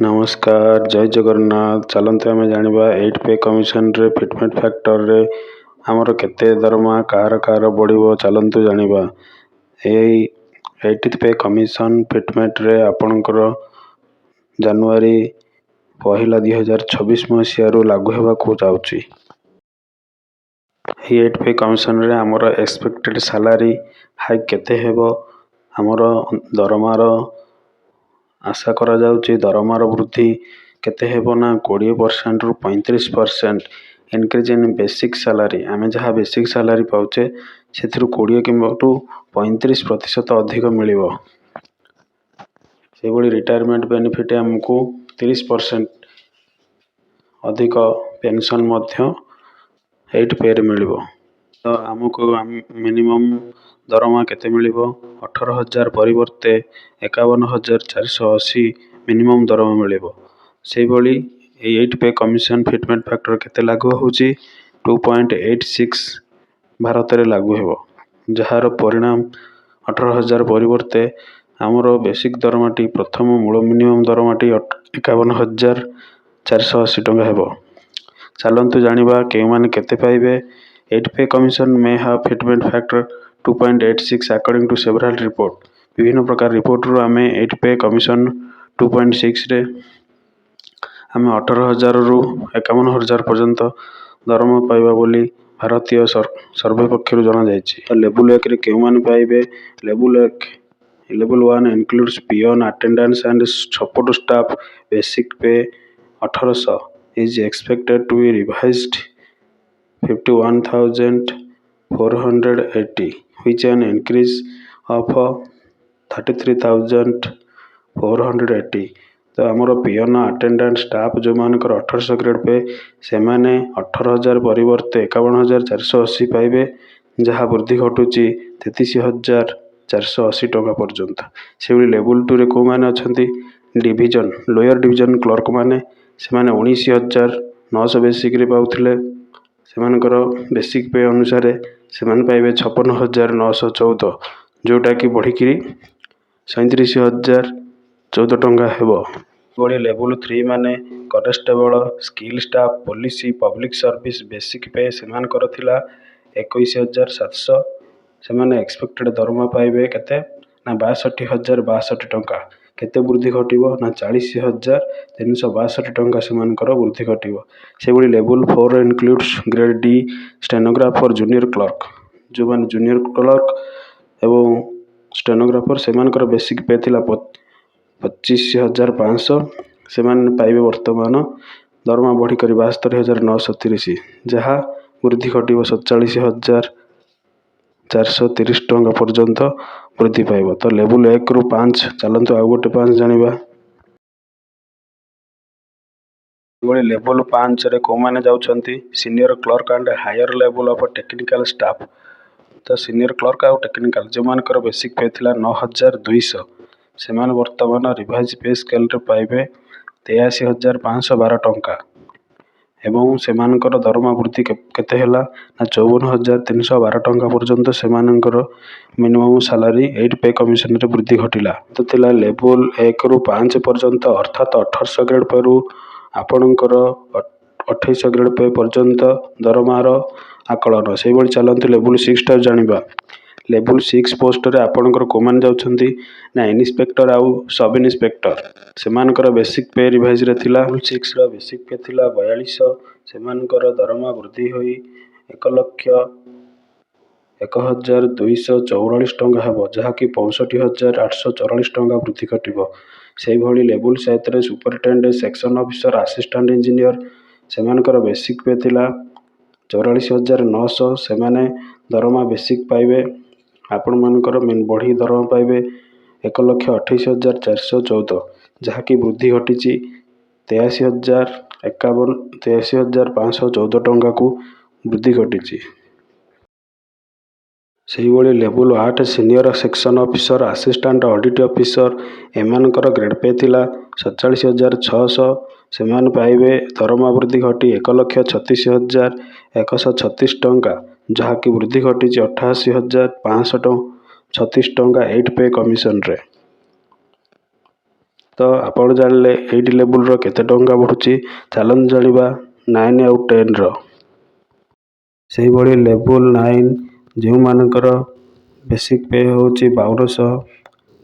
नमस्कार जय जगन्नाथ। चलते आम जाना 8 पे कमिशन रे फिटमेंट फैक्टर रे आमर केते दरमा कार कार बढ़िबो चलतु जानिबा। एई 8 पे कमिशन फिटमेंट रे आपणकर जनवरी 1 2026 मसीह लागू हेबाकू जाउची। 8 पे कमिशन रे आमर एक्सपेक्टेड सैलरी हाइक केते हेबो, आमर दरमार आशा करा जाउची दरमार वृद्धि केते हेबो ना 20% रु 35% इनक्रीज इन बेसिक सैलरी। आमे जहाँ बेसिक सैलरी पाउचे सेथिरु 20 किंबा टू 35% अधिक मिलिबो। सेबोली रिटायरमेंट बेनिफिट हमको 30% अधिक पेंशन मध्य 8 पे रे मिलिबो। तो आमको मिनिमम दरमा केते मिलिबो 18,000 परिवर्ते 51,480 मिनिमम दरमा मिलिबो। से भली 8 पे कमिशन फिटमेंट फैक्टर केते लागू होची 2.86 भारत रे लागू हेबो, जहार परिणाम 18,000 परिवर्ते आमर बेसिक दरमाटी प्रथम मूल मिनिमम दरमाटी 51,480 टंका हेबो। चलंतु जानिबा के माने केते पाइबे। 8 पे commission may have fitment factor 2.86 according to several report। विभिन्न प्रकार रिपोर्ट रु आमे 8 पे कमिशन 2.6 रे आमे 18,000 रु 51,000 पर्यंत दरमा पाइबा बोली भारतीय सर्वे पक्षरु जना जायछि। लेवल 1 रे के माने पाइबे। Level 1 includes peon attendance and support staff। basic pay 1800 is expected to be revised 51,480 which an increase of 33,480। तो आमर पियन अटेंडेंट स्टाफ जो मानकर 1800 ग्रेड पे से माने 18,000 परिवर्ते 51,480 पाइबे, जहाँ वृद्धि घटुची 33,480 टंका पर्यंत। से लेवल 2 रे को माने अछंती डिवीजन लोअर डिवीजन क्लर्क माने से माने 19,900 बेसिक रे पाउथिले, सेमानकर बेसिक पे अनुसार से माने पाइबे 56,914 जोटा कि बढ़िकी 37,014 टंका हेबो। बड़ी लेवल 3 माने constable skill staff police public service basic पे सेमानकर थिला 21,700। से माने एक्सपेक्टेड दरमा पाइबे केते ना 62,062 टंका। केते वृद्धि घटिबो ना 40,362 टंका सेमानकर वृद्धि घटिबो। से बड़ी level 4 includes grade D stenographer junior clerk जो माने जूनियर क्लर्क एवं स्टेनोग्राफर सेमानकर बेसिक पे थिला 25,500। से माने पाइबे वर्तमान दरमा बढ़ी कर 72,930, जहाँ वृद्धि घटिबो 47,430 टंका पर्यंत वृद्धि पाइबो। तो लेवल 1 रु 5 चलंतु आ गोटे 5 जानिबा। लेवल 5 रे को माने जाउछंती senior clerk and higher level of technical staff. तो सीनियर क्लर्क और टेक्निकल जो मानकर बेसिक पे थिला 9,200 से माने वर्तमान रिवाइज पे स्केल रे पाइबे 83,512 टंका एवं से मानकर दरमा वृद्धि केते हैला ना 54,312 टंका पर्यंत से मानकर मिनिमम सैलरी 8 पे कमिशन रे वृद्धि घटिला। तो थिला लेवल 1 रु 5 पर्यंत अर्थात 1800 ग्रेड पे रु आपणकर 2800 ग्रेड पे पर्यंत दरमार आकलन। से बड़ी चलंतु लेवल 6 टा जानिबा। लेवल 6 पोस्ट रे आपणकर को मान जाउछंती ना इन्स्पेक्टर आउ सब इन्स्पेक्टर से मानकर बेसिक पे रिवाइज रे थिला 6 रो बेसिक पे थिला 4200। से मानकर दरमा वृद्धि होई 1,01,244 टंका हेबो, जहाँ कि 65,844 टंका वृद्धि घटिबो। से भली लेवल 7 रे superintendent section officer assistant engineer से मानकर बेसिक पे थिला 44,900। से माने दरमा बेसिक पाइबे आपण मानकर बढ़ी दरमा पाइबे 1,28,414, जहाँ कि वृद्धि घटिची 83,514 टंका को वृद्धि घटिची। से भली level 8 senior section officer assistant audit officer एमानकर ग्रेड पे थिला 47,600। से माने पाइबे दरमा वृद्धि घटी 1,36,136 टंका, जहाँ कि वृद्धि घटी 88,536 टंका 8 पे कमिशन रे। ତ ଆପଣ ଜାଣିଲେ ଏଇଟି ଲେବୁଲର କେତେ ଟଙ୍କା ବଢ଼ୁଛି। ଚାଲନ୍ତୁ ଜାଣିବା 9 ଆଉ 10ର। ସେହିଭଳି ଲେବୁଲ 9 ଯେଉଁମାନଙ୍କର ବେସିକ୍ ପେ ହେଉଛି 1200,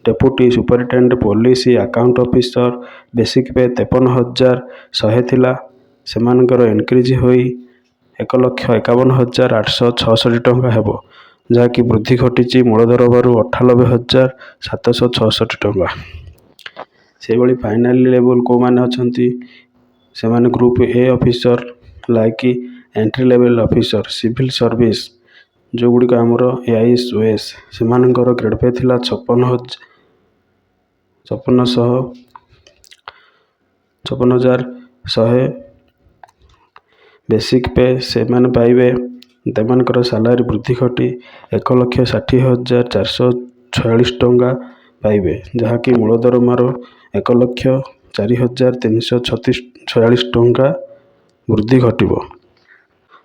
deputy superintendent police account officer basic pay 53,100 ଥିଲା, ସେମାନଙ୍କର ଇନକ୍ରିଜ୍ ହୋଇ 1,51,866 ଟଙ୍କା ହେବ, ଯାହାକି ବୃଦ୍ଧି ଘଟିଛି ମୂଳ ଦରମାରୁ 98,766 ଟଙ୍କା। ସେହିଭଳି ଫାଇନାଲି ଲେବୁଲ କେଉଁମାନେ ଅଛନ୍ତି, ସେମାନେ group A officer like entry level officer civil service ଯେଉଁଗୁଡ଼ିକ ଆମର AIS OS, ସେମାନଙ୍କର ଗ୍ରେଡ୍ ପେ ଥିଲା 56,100 ବେସିକ୍ ପେ ସେମାନେ ପାଇବେ। ସେମାନଙ୍କର ସାଲାରୀ ବୃଦ୍ଧି ଘଟି 1,60,446 ଟଙ୍କା ପାଇବେ, ଯାହାକି ମୂଳ ଦରମାର 1,04,346 ଟଙ୍କା ବୃଦ୍ଧି ଘଟିବ।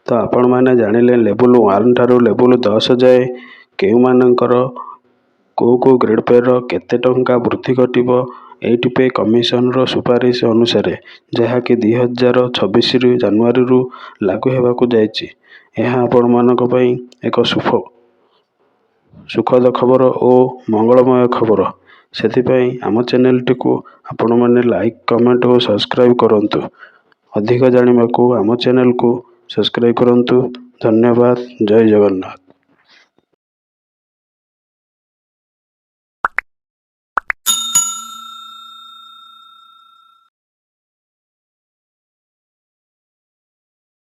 ତ ଆପଣମାନେ ଜାଣିଲେ ଲେବୁଲ 1 ଠାରୁ ଲେବୁଲ 10 ଯାଏ କେଉଁମାନଙ୍କର କେଉଁ ଗ୍ରେଡ୍ ପେର କେତେ ଟଙ୍କା ବୃଦ୍ଧି ଘଟିବ ଏଇଟି ପେ କମିଶନର ସୁପାରିଶ ଅନୁସାରେ, ଯାହାକି 2026 ଜାନୁଆରୀରୁ ଲାଗୁ ହେବାକୁ ଯାଉଛି। ଏହା ଆପଣମାନଙ୍କ ପାଇଁ ଏକ ସୁଖଦ ଖବର ଓ ମଙ୍ଗଳମୟ ଖବର। ସେଥିପାଇଁ ଆମ ଚ୍ୟାନେଲଟିକୁ ଆପଣମାନେ ଲାଇକ୍, କମେଣ୍ଟ ଓ ସବସ୍କ୍ରାଇବ୍ କରନ୍ତୁ। ଅଧିକ ଜାଣିବାକୁ ଆମ ଚ୍ୟାନେଲକୁ ସବସ୍କ୍ରାଇବ୍ କରନ୍ତୁ। ଧନ୍ୟବାଦ। ଜୟ ଜଗନ୍ନାଥ।